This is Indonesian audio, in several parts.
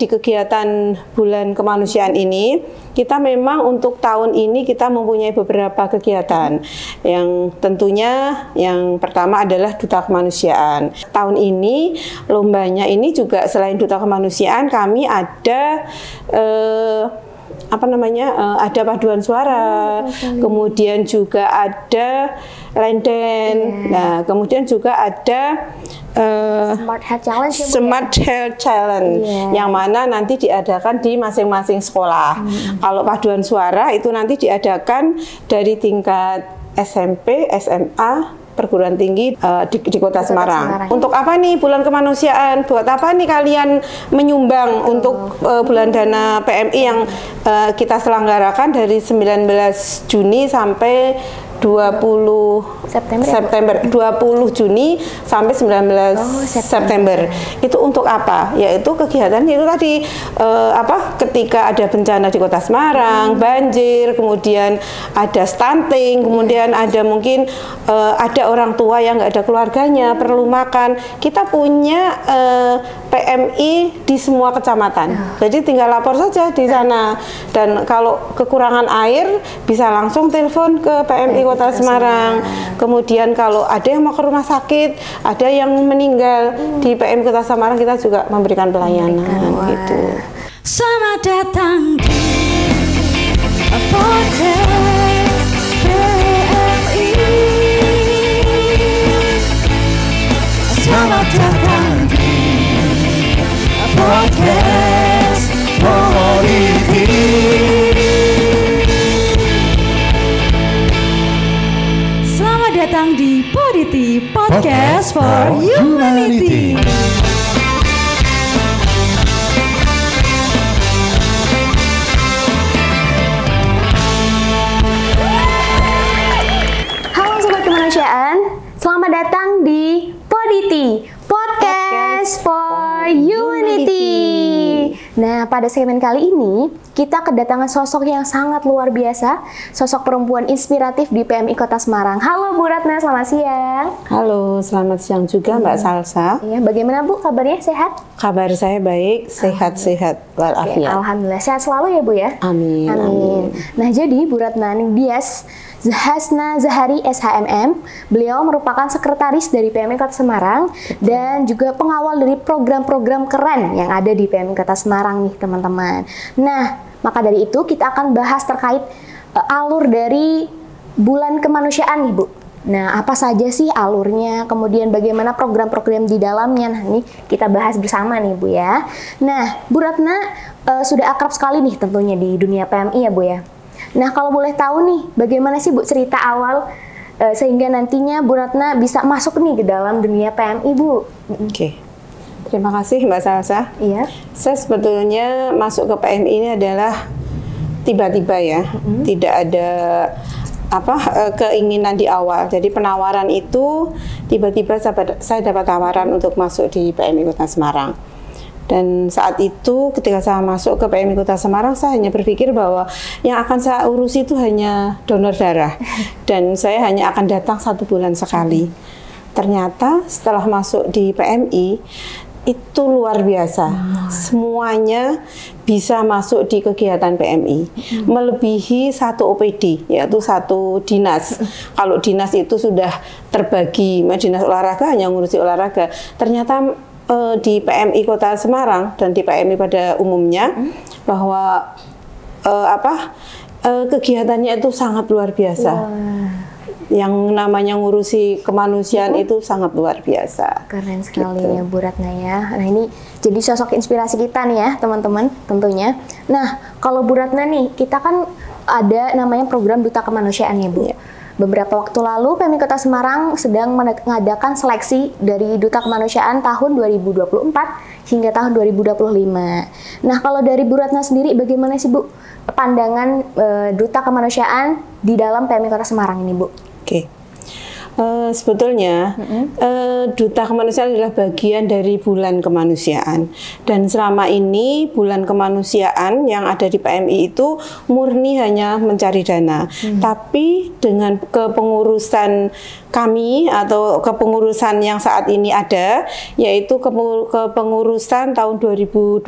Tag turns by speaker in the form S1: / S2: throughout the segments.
S1: di kegiatan bulan kemanusiaan ini, kita memang untuk tahun ini kita mempunyai beberapa kegiatan. Yang tentunya yang pertama adalah Duta Kemanusiaan. Tahun ini lombanya ini juga selain Duta Kemanusiaan, kami ada ada paduan suara, kemudian juga ada line dance, nah kemudian juga ada Smart Health Challenge, yang mana nanti diadakan di masing-masing sekolah. Kalau paduan suara itu nanti diadakan dari tingkat SMP, SMA, perguruan tinggi di Kota Semarang. Untuk apa nih bulan kemanusiaan? Buat apa nih kalian menyumbang untuk bulan dana PMI yang kita selenggarakan dari 19 Juni sampai 20 September 20 Juni sampai 19 September. Itu untuk apa? Yaitu kegiatan itu tadi ketika ada bencana di Kota Semarang, banjir, kemudian ada stunting, kemudian ada mungkin ada orang tua yang nggak ada keluarganya, perlu makan. Kita punya PMI di semua kecamatan. Jadi tinggal lapor saja di sana. Dan kalau kekurangan air bisa langsung telepon ke PMI Kota Semarang. Kemudian kalau ada yang mau ke rumah sakit, ada yang meninggal di PMI Kota Semarang, kita juga memberikan pelayanan gitu.
S2: Selamat datang di podcast PMI. Selamat datang di podcast politik. Selamat datang di Poditi Podcast for Humanity.
S3: Halo Sobat Kemanusiaan, selamat datang di Poditi Podcast for Humanity. Nah, pada segmen kali ini kita kedatangan sosok yang sangat luar biasa, sosok perempuan inspiratif di PMI Kota Semarang. Halo Bu Ratna, selamat siang.
S1: Halo, selamat siang juga Mbak Salsa.
S3: Iya, bagaimana Bu kabarnya, sehat?
S1: Kabar saya baik, sehat-sehat walafiat.
S3: Alhamdulillah, sehat selalu ya Bu ya.
S1: Amin.
S3: Amin. Nah, jadi Bu Ratna Ningtyas Hasna Zahari SHMM, beliau merupakan sekretaris dari PMI Kota Semarang dan juga pengawal dari program-program keren yang ada di PMI Kota Semarang nih teman-teman. Nah, maka dari itu kita akan bahas terkait alur dari bulan kemanusiaan nih Bu. Nah, apa saja sih alurnya, kemudian bagaimana program-program di dalamnya. Nah, ini kita bahas bersama nih Bu ya. Nah, Bu Ratna sudah akrab sekali nih tentunya di dunia PMI ya Bu ya. Nah, kalau boleh tahu nih, bagaimana sih Bu cerita awal sehingga nantinya Bu Ratna bisa masuk nih ke dalam dunia PMI Bu?
S1: Oke. Terima kasih Mbak Salsa.
S3: Iya.
S1: Saya sebetulnya masuk ke PMI ini adalah tiba-tiba ya. Tidak ada keinginan di awal. Jadi penawaran itu tiba-tiba saya dapat tawaran untuk masuk di PMI Kota Semarang. Dan saat itu ketika saya masuk ke PMI Kota Semarang, saya hanya berpikir bahwa yang akan saya urusi itu hanya donor darah. Dan saya hanya akan datang 1 bulan sekali. Ternyata setelah masuk di PMI, itu luar biasa. Semuanya bisa masuk di kegiatan PMI. Melebihi 1 OPD, yaitu 1 dinas. Kalau dinas itu sudah terbagi, dinas olahraga hanya ngurusi olahraga. Ternyata di PMI Kota Semarang dan di PMI pada umumnya bahwa kegiatannya itu sangat luar biasa. Yang namanya ngurusi kemanusiaan itu sangat luar biasa.
S3: Keren sekali ya Bu Ratna ya. Nah, ini jadi sosok inspirasi kita nih ya teman-teman tentunya. Nah, kalau Bu Ratna nih, kita kan ada namanya program Duta Kemanusiaan ya Bu. Beberapa waktu lalu PMI Kota Semarang sedang mengadakan seleksi dari Duta Kemanusiaan tahun 2024 hingga tahun 2025. Nah, kalau dari Bu Ratna sendiri bagaimana sih Bu pandangan Duta Kemanusiaan di dalam PMI Kota Semarang ini Bu?
S1: Oke. Sebetulnya Duta Kemanusiaan adalah bagian dari Bulan Kemanusiaan, dan selama ini Bulan Kemanusiaan yang ada di PMI itu murni hanya mencari dana, tapi dengan kepengurusan kami atau kepengurusan yang saat ini ada, yaitu kepengurusan tahun 2021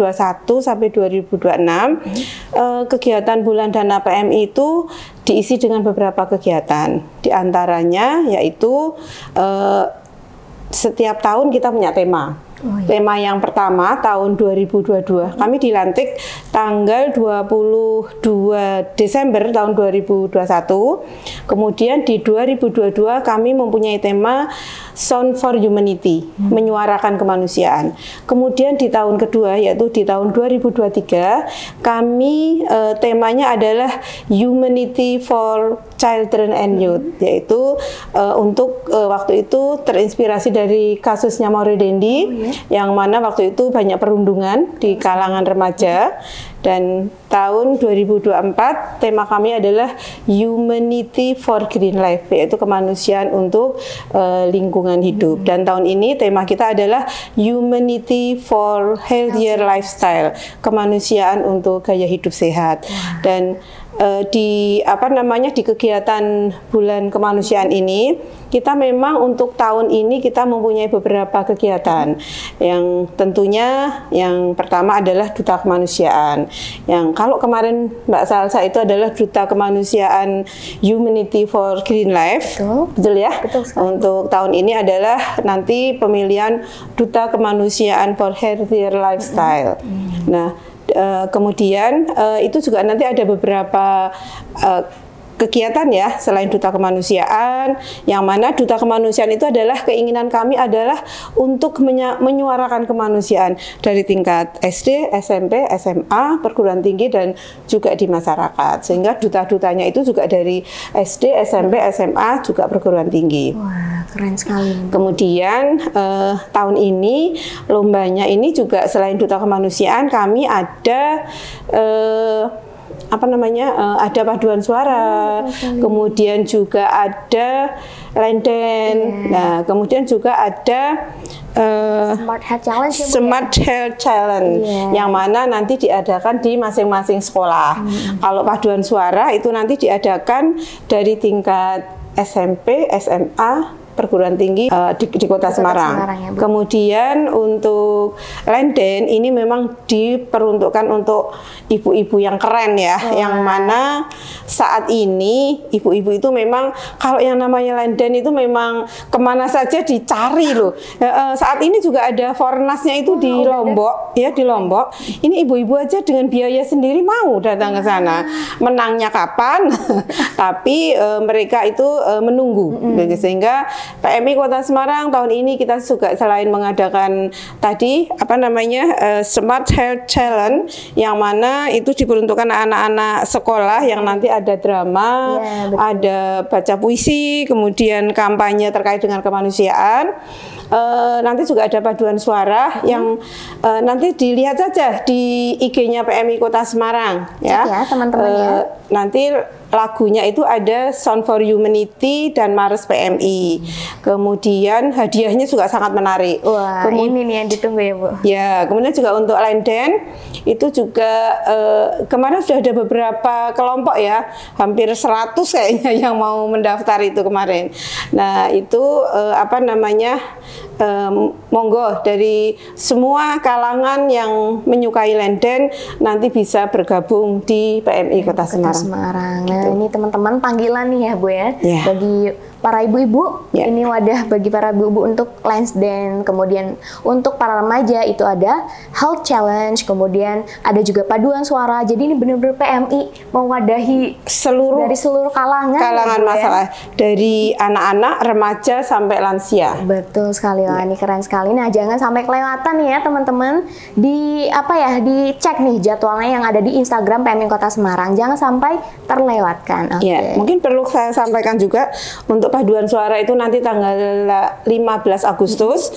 S1: sampai 2026, kegiatan bulan dana PMI itu diisi dengan beberapa kegiatan. Di antaranya yaitu setiap tahun kita punya tema. Tema yang pertama tahun 2022, kami dilantik tanggal 22 Desember tahun 2021. Kemudian di 2022 kami mempunyai tema Sound for Humanity, menyuarakan kemanusiaan. Kemudian di tahun kedua, yaitu di tahun 2023, kami temanya adalah Humanity for Children and Youth, yaitu untuk waktu itu terinspirasi dari kasusnya Mario Dendi, yang mana waktu itu banyak perundungan di kalangan remaja. Dan tahun 2024 tema kami adalah Humanity for Green Life, yaitu kemanusiaan untuk lingkungan hidup. Dan tahun ini tema kita adalah Humanity for Healthier Lifestyle, kemanusiaan untuk gaya hidup sehat. Dan di di kegiatan bulan kemanusiaan ini, kita memang untuk tahun ini kita mempunyai beberapa kegiatan. Yang tentunya yang pertama adalah Duta Kemanusiaan, yang kalau kemarin Mbak Salsa itu adalah Duta Kemanusiaan Humanity for Green Life. Betul ya?
S3: Betul sekali.
S1: Untuk tahun ini adalah nanti pemilihan Duta Kemanusiaan for Healthier Lifestyle. Nah, kemudian itu juga nanti ada beberapa kegiatan ya selain Duta Kemanusiaan, yang mana Duta Kemanusiaan itu adalah keinginan kami adalah untuk menyuarakan kemanusiaan dari tingkat SD, SMP, SMA, perguruan tinggi, dan juga di masyarakat, sehingga duta-dutanya itu juga dari SD, SMP, SMA, juga perguruan tinggi.
S3: Wah, keren sekali.
S1: Kemudian tahun ini lombanya ini juga selain Duta Kemanusiaan, kami ada ada paduan suara, kemudian juga ada lenden, nah kemudian juga ada
S3: Smart Health Challenge,
S1: Smart Health Challenge, yang mana nanti diadakan di masing-masing sekolah. Kalau paduan suara itu nanti diadakan dari tingkat SMP, SMA, perguruan tinggi di Kota Semarang. Ya, kemudian untuk lenden ini memang diperuntukkan untuk ibu-ibu yang keren ya, yang mana saat ini ibu-ibu itu memang kalau yang namanya lenden itu memang kemana saja dicari loh. Saat ini juga ada Fornasnya itu di Lombok, ya di Lombok. Ini ibu-ibu aja dengan biaya sendiri mau datang ke sana. Menangnya kapan? Tapi mereka itu menunggu, sehingga PMI Kota Semarang tahun ini kita juga selain mengadakan tadi Smart Health Challenge, yang mana itu diperuntukkan anak-anak sekolah yang nanti ada drama, ada baca puisi, kemudian kampanye terkait dengan kemanusiaan. Nanti juga ada paduan suara yang nanti dilihat saja di IG-nya PMI Kota Semarang ya, teman-teman ya. Nanti lagunya itu ada Sound for Humanity dan Mars PMI. Kemudian hadiahnya juga sangat menarik.
S3: Wah, ini nih yang ditunggu ya, Bu.
S1: Ya, kemudian juga untuk lenden itu juga kemarin sudah ada beberapa kelompok ya, hampir 100 kayaknya yang mau mendaftar itu kemarin. Nah, itu monggo dari semua kalangan yang menyukai lenden nanti bisa bergabung di PMI Kota Semarang.
S3: Nah, ini teman-teman panggilan nih ya, Bu ya. Bagi para ibu-ibu, ini wadah bagi para ibu-ibu untuk lensden. Kemudian untuk para remaja itu ada Health Challenge, kemudian ada juga paduan suara. Jadi ini benar-benar PMI mewadahi dari seluruh kalangan
S1: masalah, dari anak-anak, remaja sampai lansia.
S3: Betul sekali, wah ini keren sekali. Nah, jangan sampai kelewatan ya teman-teman. Dicek nih jadwalnya yang ada di Instagram PMI Kota Semarang. Jangan sampai terlewatkan.
S1: Ya, mungkin perlu saya sampaikan juga untuk paduan suara itu nanti tanggal 15 Agustus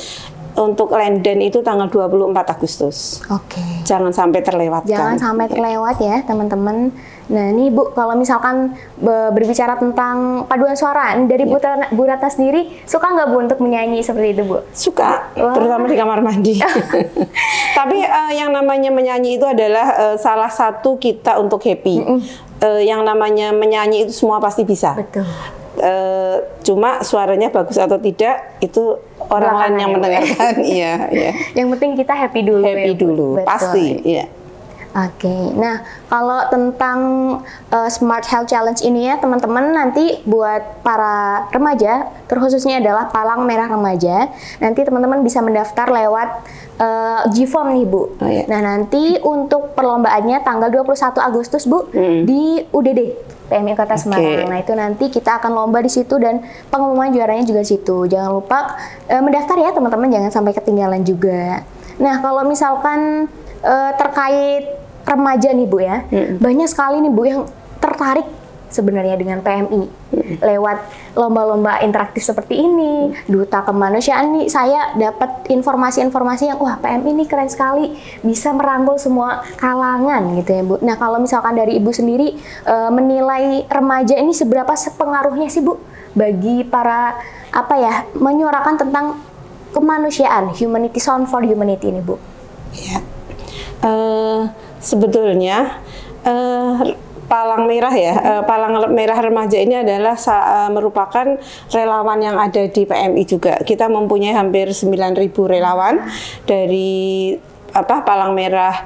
S1: untuk Lenden itu tanggal 24 Agustus.
S3: Oke.
S1: Jangan sampai terlewatkan.
S3: Jangan sampai terlewat ya teman-teman. Nah ini Bu, kalau misalkan berbicara tentang paduan suara dari Bu Ratna sendiri, suka nggak Bu untuk menyanyi seperti itu Bu?
S1: Suka, terutama di kamar mandi. Tapi yang namanya menyanyi itu adalah salah satu kita untuk happy. Yang namanya menyanyi itu semua pasti bisa.
S3: Betul.
S1: Cuma suaranya bagus atau tidak itu orang lain yang mendengarkan. Iya, iya.
S3: Yang penting kita happy dulu.
S1: Happy
S3: ya, Bu?
S1: dulu,
S3: Betul.
S1: pasti. Iya.
S3: Oke, nah kalau tentang Smart Health Challenge ini ya teman-teman, nanti buat para remaja, terkhususnya adalah Palang Merah Remaja, nanti teman-teman bisa mendaftar lewat GFOM nih Bu.
S1: Oh, iya.
S3: Nah nanti untuk perlombaannya tanggal 21 Agustus Bu di UDD PMI Kota Semarang. Nah itu nanti kita akan lomba di situ dan pengumuman juaranya juga di situ. Jangan lupa mendaftar ya teman-teman, jangan sampai ketinggalan juga. Nah kalau misalkan terkait remaja nih Bu ya, banyak sekali nih Bu yang tertarik sebenarnya dengan PMI lewat lomba-lomba interaktif seperti ini, Duta Kemanusiaan nih, saya dapat informasi-informasi yang wah PMI ini keren sekali, bisa merangkul semua kalangan gitu ya Bu. Nah kalau misalkan dari Ibu sendiri menilai remaja ini seberapa pengaruhnya sih Bu bagi para menyuarakan tentang kemanusiaan, humanity, sound for humanity ini Bu?
S1: Ya. Sebetulnya Palang Merah ya, Palang Merah Remaja ini adalah merupakan relawan yang ada di PMI juga. Kita mempunyai hampir 9.000 relawan dari Palang Merah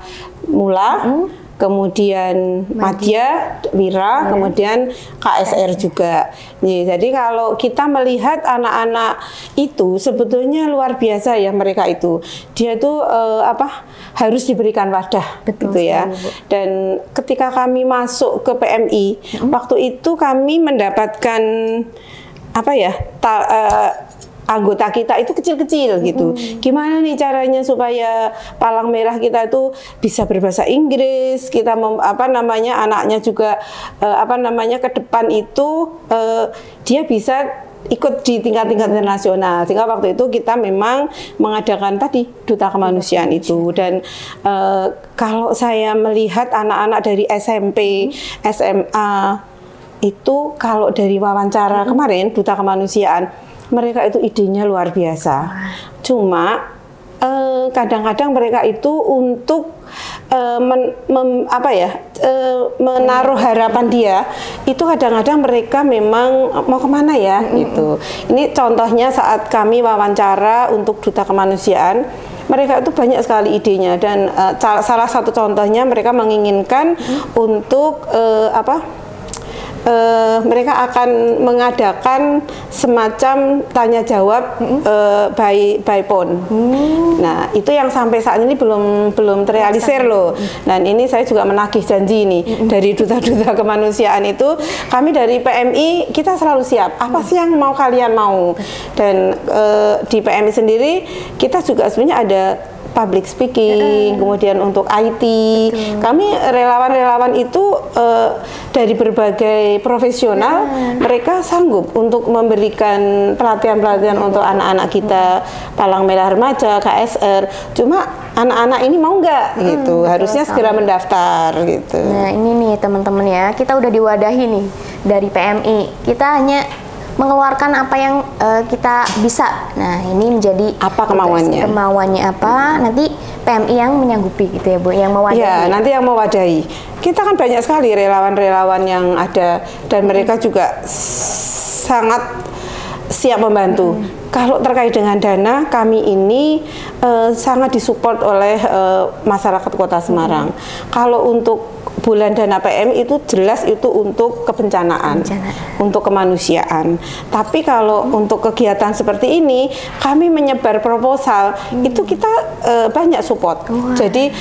S1: Mula, kemudian Madya, Wira, kemudian KSR juga. Jadi kalau kita melihat anak-anak itu sebetulnya luar biasa ya mereka itu. Dia tuh harus diberikan wadah.
S3: Betul
S1: gitu ya.
S3: sekali, Bu.
S1: Dan ketika kami masuk ke PMI, waktu itu kami mendapatkan anggota kita itu kecil-kecil gitu. Gimana nih caranya supaya Palang Merah kita itu bisa berbahasa Inggris, kita anaknya juga ke depan itu dia bisa ikut di tingkat-tingkat internasional. Sehingga waktu itu kita memang mengadakan tadi Duta Kemanusiaan itu. Dan kalau saya melihat anak-anak dari SMP, SMA itu kalau dari wawancara kemarin Duta Kemanusiaan, mereka itu idenya luar biasa. Cuma kadang-kadang mereka itu untuk menaruh harapan dia itu kadang-kadang mereka memang mau kemana ya gitu. Ini contohnya saat kami wawancara untuk Duta Kemanusiaan, mereka itu banyak sekali idenya dan salah satu contohnya mereka menginginkan untuk mereka akan mengadakan semacam tanya jawab by phone. Nah, itu yang sampai saat ini belum terrealisir loh. Dan ini saya juga menagih janji nih dari duta-duta kemanusiaan itu, kami dari PMI kita selalu siap. Apa sih yang mau kalian mau? Dan di PMI sendiri kita juga sebenarnya ada public speaking, kemudian untuk IT. Kami relawan-relawan itu dari berbagai profesional, mereka sanggup untuk memberikan pelatihan-pelatihan untuk anak-anak kita, Palang Merah Remaja, KSR. Cuma anak-anak ini mau nggak gitu, harusnya segera mendaftar gitu.
S3: Nah ini nih teman-teman ya, kita udah diwadahi nih dari PMI. Kita hanya mengeluarkan apa yang kita bisa. Nah, ini menjadi
S1: apa kemauannya?
S3: Kemauannya apa? Nanti PMI yang menyanggupi gitu ya, Bu, yang mewadahi.
S1: Ya, nanti yang mewadahi. Kita kan banyak sekali relawan-relawan yang ada dan mereka juga sangat siap membantu. Kalau terkait dengan dana, kami ini sangat disupport oleh masyarakat Kota Semarang. Kalau untuk bulan dana PM itu jelas itu untuk kebencanaan, untuk kemanusiaan. Tapi kalau untuk kegiatan seperti ini, kami menyebar proposal, itu kita banyak support. Jadi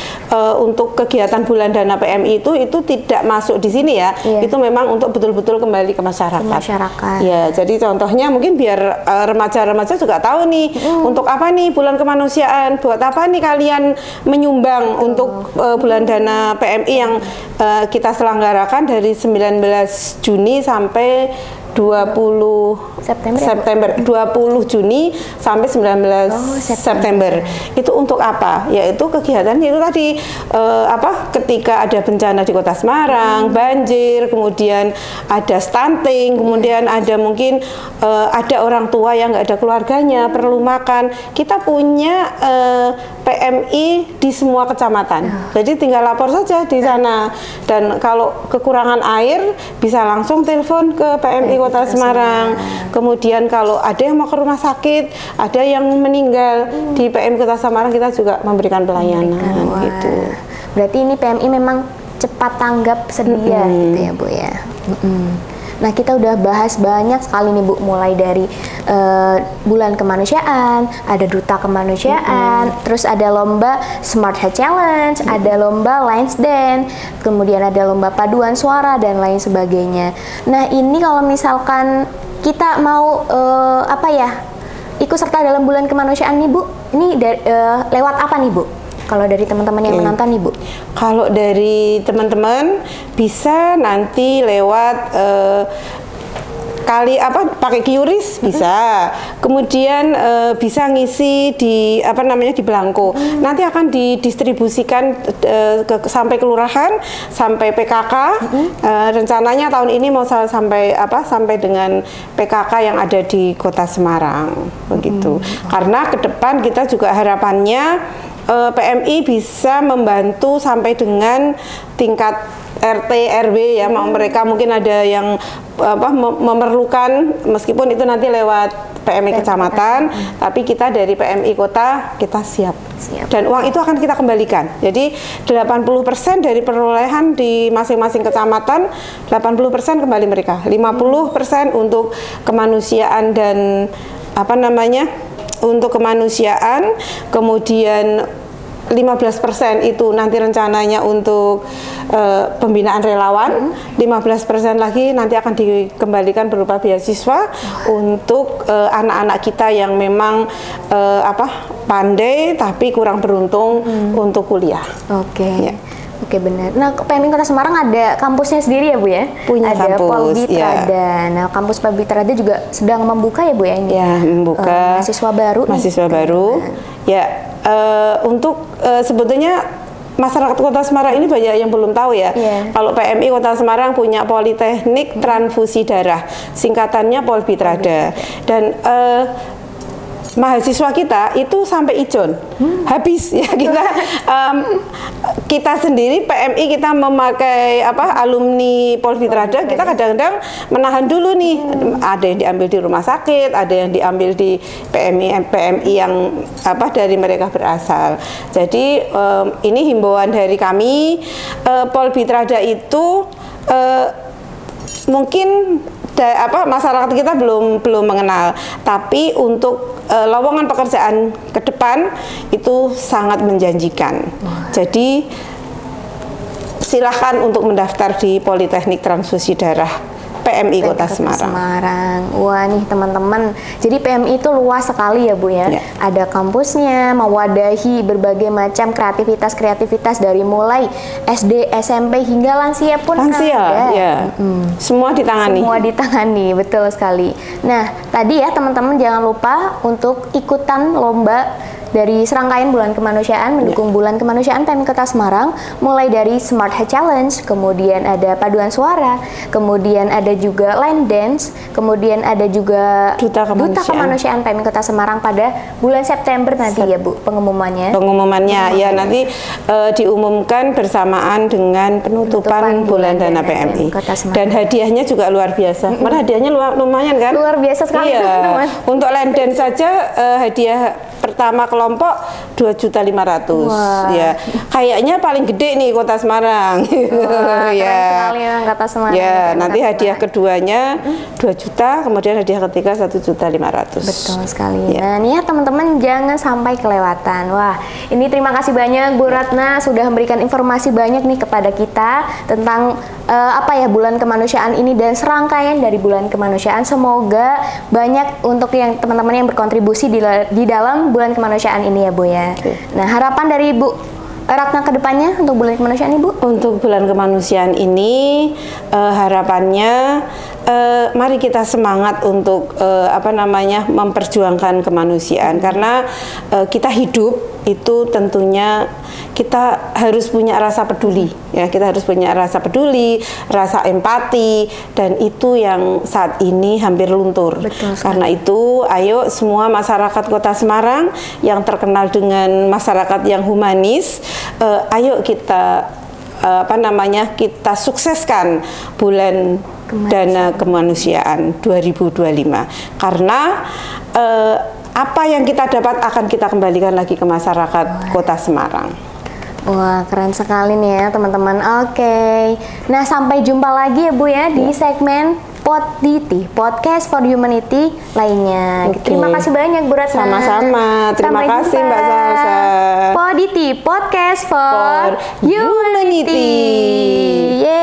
S1: untuk kegiatan bulan dana PMI itu tidak masuk di sini ya. Itu memang untuk betul-betul kembali ke masyarakat. Ya, jadi contohnya mungkin biar remaja-remaja juga tahu nih untuk apa nih bulan kemanusiaan, buat apa nih kalian menyumbang untuk bulan dana PMI yang kita selenggarakan dari 19 Juni sampai 20 September 20 Juni sampai 19 September. Itu untuk apa? Yaitu kegiatan itu tadi ketika ada bencana di Kota Semarang, banjir, kemudian ada stunting, kemudian ada mungkin ada orang tua yang nggak ada keluarganya, perlu makan. Kita punya PMI di semua kecamatan. Jadi tinggal lapor saja di sana. Dan kalau kekurangan air bisa langsung telepon ke PMI Kota Semarang. Kemudian kalau ada yang mau ke rumah sakit, ada yang meninggal di PMI Kota Semarang, kita juga memberikan pelayanan gitu.
S3: Berarti ini PMI memang cepat tanggap sedia gitu ya Bu ya. Nah, kita udah bahas banyak sekali nih Bu, mulai dari bulan kemanusiaan, ada duta kemanusiaan, terus ada lomba Smart Head Challenge, ada lomba Lions Dance, kemudian ada lomba paduan suara dan lain sebagainya. Nah, ini kalau misalkan kita mau ikut serta dalam bulan kemanusiaan nih Bu, ini lewat apa nih Bu? Kalau dari teman-teman yang menonton nih Bu?
S1: Kalau dari teman-teman bisa nanti lewat pakai QRIS bisa, kemudian bisa ngisi di di belangko. Nanti akan didistribusikan sampai kelurahan, sampai PKK. Rencananya tahun ini mau sampai dengan PKK yang ada di Kota Semarang, begitu. Karena ke depan kita juga harapannya PMI bisa membantu sampai dengan tingkat RT RW ya, mereka mungkin ada yang memerlukan, meskipun itu nanti lewat PMI kecamatan, tapi kita dari PMI kota kita siap. Dan uang itu akan kita kembalikan. Jadi 80% dari perolehan di masing-masing kecamatan, 80% kembali mereka. 50% untuk kemanusiaan dan untuk kemanusiaan, kemudian 15% itu nanti rencananya untuk pembinaan relawan, 15% lagi nanti akan dikembalikan berupa beasiswa untuk anak-anak kita yang memang pandai tapi kurang beruntung untuk kuliah.
S3: Oke. Oke, benar. Nah, PMI Kota Semarang ada kampusnya sendiri ya Bu ya?
S1: Punya
S3: ada
S1: kampus,
S3: Polbi Trada. Nah, kampus Polbi Trada juga sedang membuka ya Bu ya ini?
S1: Ya, membuka
S3: mahasiswa baru.
S1: Mahasiswa baru. Ya, untuk sebetulnya masyarakat Kota Semarang ini banyak yang belum tahu ya. Kalau PMI Kota Semarang punya Politeknik Transfusi Darah, singkatannya Polbi Trada. Dan mahasiswa kita itu sampai ijon habis ya, kita sendiri PMI kita memakai alumni Polbi Trada, kita kadang-kadang menahan dulu nih, ada yang diambil di rumah sakit, ada yang diambil di PMI yang dari mereka berasal. Jadi ini himbauan dari kami, Polbi Trada itu mungkin masyarakat kita belum mengenal, tapi untuk lowongan pekerjaan ke depan itu sangat menjanjikan. Jadi silahkan untuk mendaftar di Politeknik Transfusi Darah PMI Kota Semarang.
S3: Wah nih teman-teman, jadi PMI itu luas sekali ya Bu ya. Ada kampusnya, mewadahi berbagai macam kreativitas dari mulai SD, SMP hingga lansia pun ada.
S1: Ya. Semua ditangani.
S3: Semua ditangani, betul sekali. Nah, tadi ya teman-teman jangan lupa untuk ikutan lomba dari serangkaian bulan kemanusiaan, mendukung bulan kemanusiaan PMI Kota Semarang, mulai dari Smart Head Challenge, kemudian ada paduan suara, kemudian ada juga line dance, kemudian ada juga duta kemanusiaan PMI Kota Semarang pada bulan September nanti ya Bu, pengumumannya
S1: ya nanti diumumkan bersamaan dengan penutupan bulan dana PMI. Dan hadiahnya juga luar biasa. Mana hadiahnya lumayan kan?
S3: Luar biasa sekali teman-teman.
S1: Untuk line dance saja hadiah pertama kelompok 2.500.000 ya. Kayaknya paling gede nih Kota Semarang.
S3: Keren sekali Kota Semarang.
S1: Ya, nanti hadiah keduanya 2 juta, kemudian hadiah ketiga 1.500.000.
S3: Betul sekali. Nah, nih ya teman-teman jangan sampai kelewatan. Wah, ini terima kasih banyak Bu Ratna sudah memberikan informasi banyak nih kepada kita tentang bulan kemanusiaan ini dan serangkaian dari bulan kemanusiaan. Semoga banyak untuk yang teman-teman yang berkontribusi di dalam bulan kemanusiaan ini ya Bu ya. Nah, harapan dari Bu Ratna ke depannya untuk bulan kemanusiaan Ibu?
S1: Untuk bulan kemanusiaan ini harapannya mari kita semangat untuk memperjuangkan kemanusiaan, karena kita hidup itu tentunya kita harus punya rasa peduli, ya, kita harus punya rasa peduli, rasa empati, dan itu yang saat ini hampir luntur. Karena itu, ayo semua masyarakat Kota Semarang yang terkenal dengan masyarakat yang humanis, ayo kita kita sukseskan bulan Dana Kemanusiaan 2025, karena apa yang kita dapat akan kita kembalikan lagi ke masyarakat Kota Semarang.
S3: Wah, keren sekali nih ya teman-teman. Oke. Nah, sampai jumpa lagi ya Bu ya di segmen PodDT, Podcast for Humanity lainnya. Terima kasih banyak Bu Ratna.
S1: Sama-sama. Terima kasih Mbak Salsa.
S3: PodDT, Podcast for Humanity. Yeay.